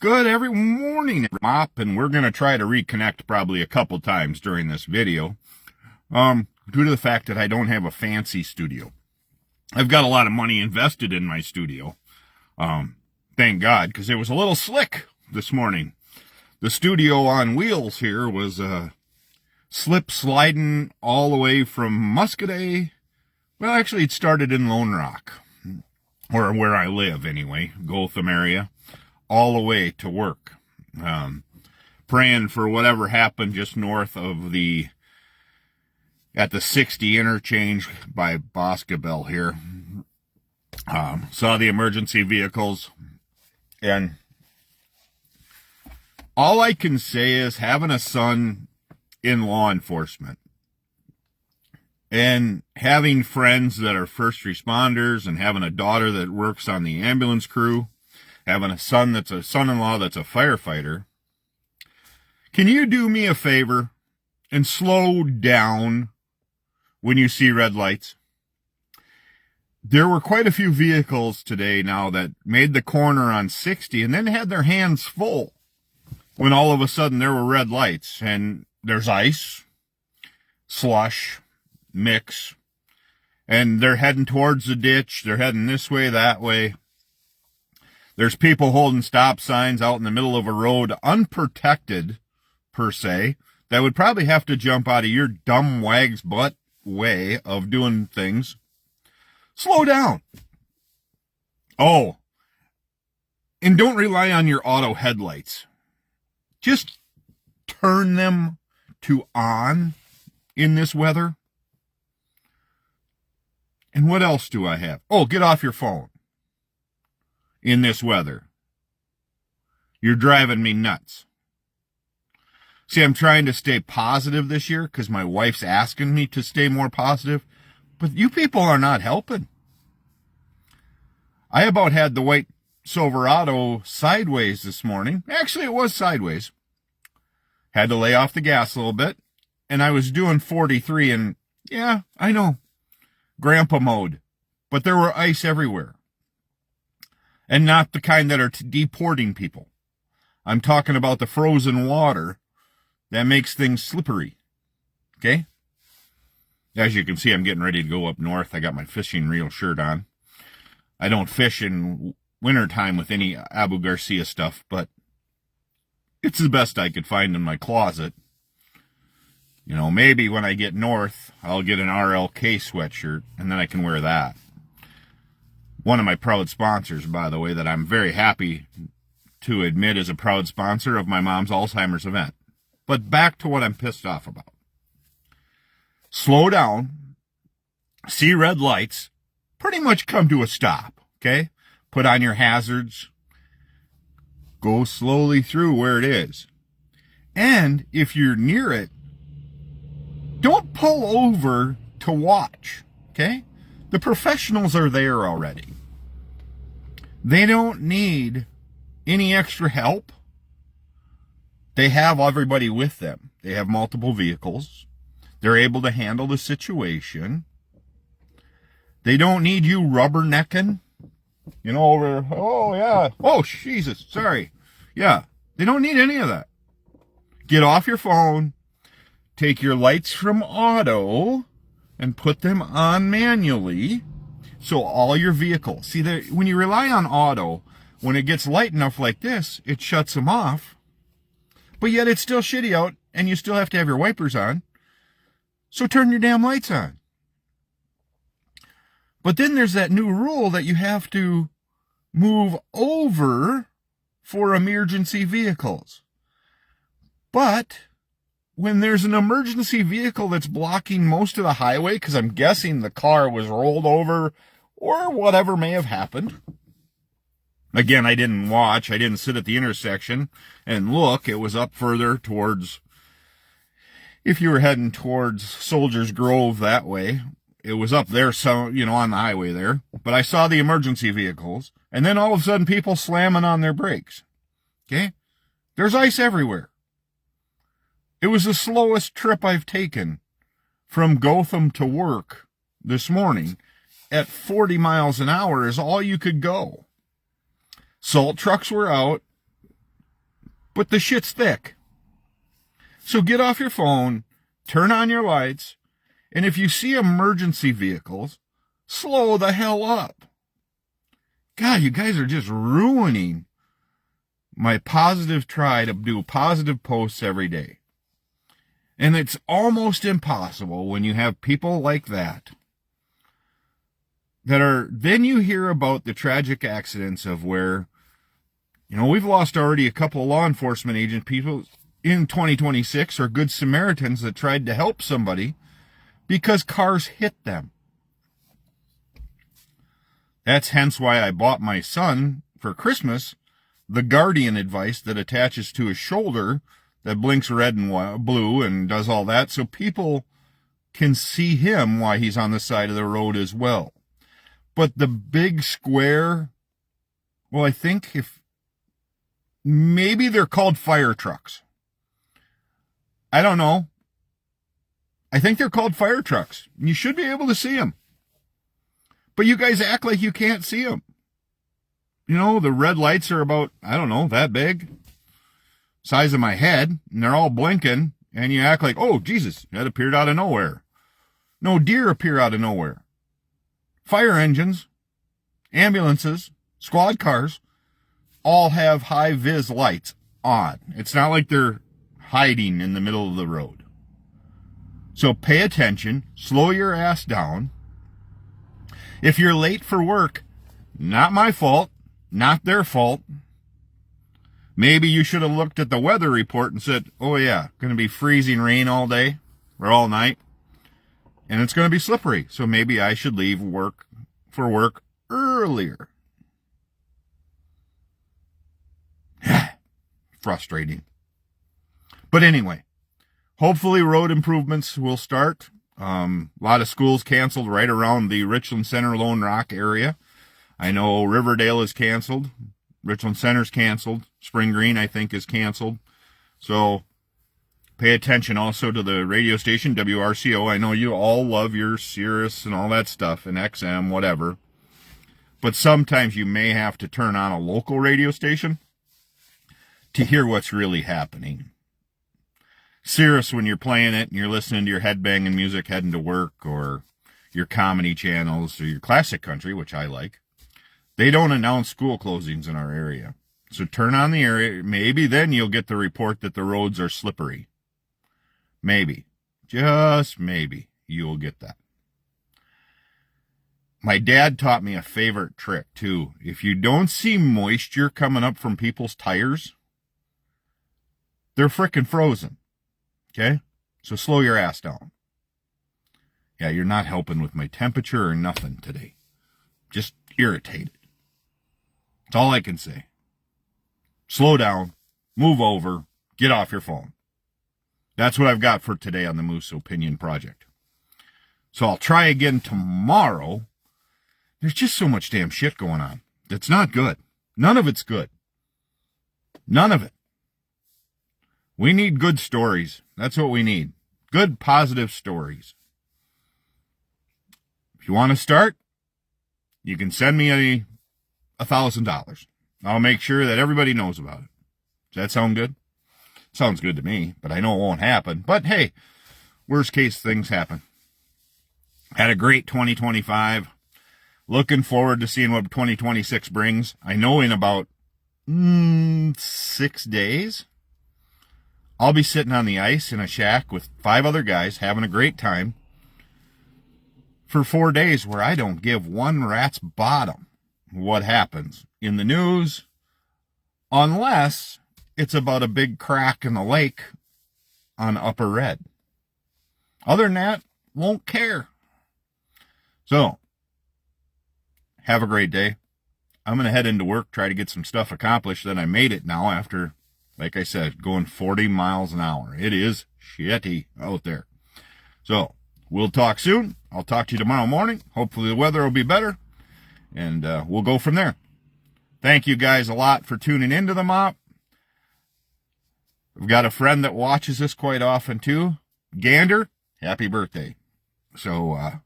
Good every morning, Mop, and we're going to try to reconnect probably a couple times during this video. Due to the fact that I don't have a fancy studio. I've got a lot of money invested in my studio. Thank God, because it was a little slick this morning. The studio on wheels here was slip sliding all the way from Muscadet. Well, actually, it started in Lone Rock, or where I live anyway, Gotham area, all the way to work. Praying for whatever happened just north of at the 60 interchange by Boscobel here. Saw the emergency vehicles, and all I can say is having a son in law enforcement and having friends that are first responders and having a daughter that works on the ambulance crew, having a son that's a son-in-law that's a firefighter. Can you do me a favor and slow down when you see red lights? There were quite a few vehicles today now that made the corner on 60 and then had their hands full when all of a sudden there were red lights, and there's ice, slush, mix, and they're heading towards the ditch. They're heading this way, that way. There's people holding stop signs out in the middle of a road, unprotected per se, that would probably have to jump out of your dumb wag's butt way of doing things. Slow down. Oh, and don't rely on your auto headlights. Just turn them to on in this weather. And what else do I have? Oh, get off your phone in this weather. You're driving me nuts. See, I'm trying to stay positive this year because my wife's asking me to stay more positive, but you people are not helping. I about had the white Silverado sideways this morning. Actually, it was sideways. Had to lay off the gas a little bit, and I was doing 43, and yeah, I know, grandpa mode, but there were ice everywhere, and not the kind that are deporting people. I'm talking about the frozen water that makes things slippery. Okay? As you can see, I'm getting ready to go up north. I got my fishing reel shirt on. I don't fish in wintertime with any Abu Garcia stuff, but it's the best I could find in my closet. You know, maybe when I get north, I'll get an RLK sweatshirt, and then I can wear that. One of my proud sponsors, by the way, that I'm very happy to admit is a proud sponsor of my mom's Alzheimer's event. But back to what I'm pissed off about. Slow down, see red lights, pretty much come to a stop, okay? Put on your hazards, go slowly through where it is. And if you're near it, don't pull over to watch, okay? The professionals are there already. They don't need any extra help. They have everybody with them. They have multiple vehicles. They're able to handle the situation. They don't need you rubbernecking, you know, over, oh yeah, oh Jesus, sorry. Yeah, they don't need any of that. Get off your phone, take your lights from auto, and put them on manually. So all your vehicles, see, when you rely on auto, when it gets light enough like this, it shuts them off. But yet it's still shitty out, and you still have to have your wipers on. So turn your damn lights on. But then there's that new rule that you have to move over for emergency vehicles. But when there's an emergency vehicle that's blocking most of the highway, because I'm guessing the car was rolled over or whatever may have happened. Again, I didn't watch. I didn't sit at the intersection and look. It was up further towards, if you were heading towards Soldiers Grove that way, it was up there, so, you know, on the highway there. But I saw the emergency vehicles, and then all of a sudden people slamming on their brakes. Okay? There's ice everywhere. It was the slowest trip I've taken from Gotham to work this morning at 40 miles an hour is all you could go. Salt trucks were out. but the shit's thick. So get off your phone, turn on your lights, and if you see emergency vehicles, slow the hell up. God, you guys are just ruining my positive try to do positive posts every day. And it's almost impossible when you have people like that are, then you hear about the tragic accidents of where, we've lost already a couple of law enforcement agent people in 2026 or good Samaritans that tried to help somebody because cars hit them. That's hence why I bought my son for Christmas the Guardian device that attaches to his shoulder that blinks red and blue and does all that so people can see him while he's on the side of the road as well. But the big square, well, I think maybe they're called fire trucks. I don't know. I think they're called fire trucks. You should be able to see them. But you guys act like you can't see them. The red lights are about, I don't know, that big. Size of my head. And they're all blinking. And you act like, oh, Jesus, that appeared out of nowhere. No, deer appear out of nowhere. Fire engines, ambulances, squad cars, all have high-vis lights on. It's not like they're hiding in the middle of the road. So pay attention, slow your ass down. If you're late for work, not my fault, not their fault. Maybe you should have looked at the weather report and said, oh yeah, going to be freezing rain all day or all night. And it's going to be slippery. So maybe I should leave work earlier. Frustrating. But anyway, hopefully road improvements will start. A lot of schools canceled right around the Richland Center, Lone Rock area. I know Riverdale is canceled. Richland Center's canceled. Spring Green, I think, is canceled. So pay attention also to the radio station, WRCO. I know you all love your Sirius and all that stuff, and XM, whatever. But sometimes you may have to turn on a local radio station to hear what's really happening. Sirius, when you're playing it and you're listening to your headbanging music heading to work, or your comedy channels, or your classic country, which I like, they don't announce school closings in our area. So turn on the area. Maybe then you'll get the report that the roads are slippery. Maybe. Just maybe you'll get that. My dad taught me a favorite trick, too. If you don't see moisture coming up from people's tires, they're frickin' frozen. Okay? So slow your ass down. Yeah, you're not helping with my temperature or nothing today. Just irritated. That's all I can say. Slow down. Move over. Get off your phone. That's what I've got for today on the Moose Opinion Project. So I'll try again tomorrow. There's just so much damn shit going on. It's not good. None of it's good. None of it. We need good stories. That's what we need. Good, positive stories. If you want to start, you can send me $1,000. I'll make sure that everybody knows about it. Does that sound good? Sounds good to me, but I know it won't happen. But hey, worst case things happen. Had a great 2025. Looking forward to seeing what 2026 brings. I know in about 6 days, I'll be sitting on the ice in a shack with 5 other guys having a great time for 4 days where I don't give one rat's bottom what happens in the news, unless it's about a big crack in the lake on Upper Red. Other than that, won't care. So, have a great day. I'm going to head into work, try to get some stuff accomplished. Then I made it now after, like I said, going 40 miles an hour. It is shitty out there. So, we'll talk soon. I'll talk to you tomorrow morning. Hopefully the weather will be better. And we'll go from there. Thank you guys a lot for tuning into the MOP. I've got a friend that watches this quite often too. Gander, happy birthday. So,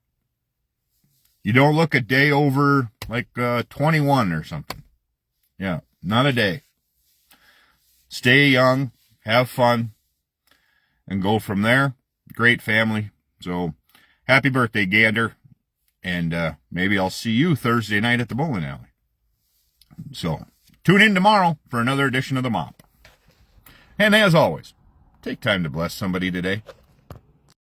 you don't look a day over like 21 or something. Yeah, not a day. stay young, have fun, and go from there. Great family. So happy birthday, Gander. And maybe I'll see you Thursday night at the bowling alley. So tune in tomorrow for another edition of The Mop. And as always, take time to bless somebody today.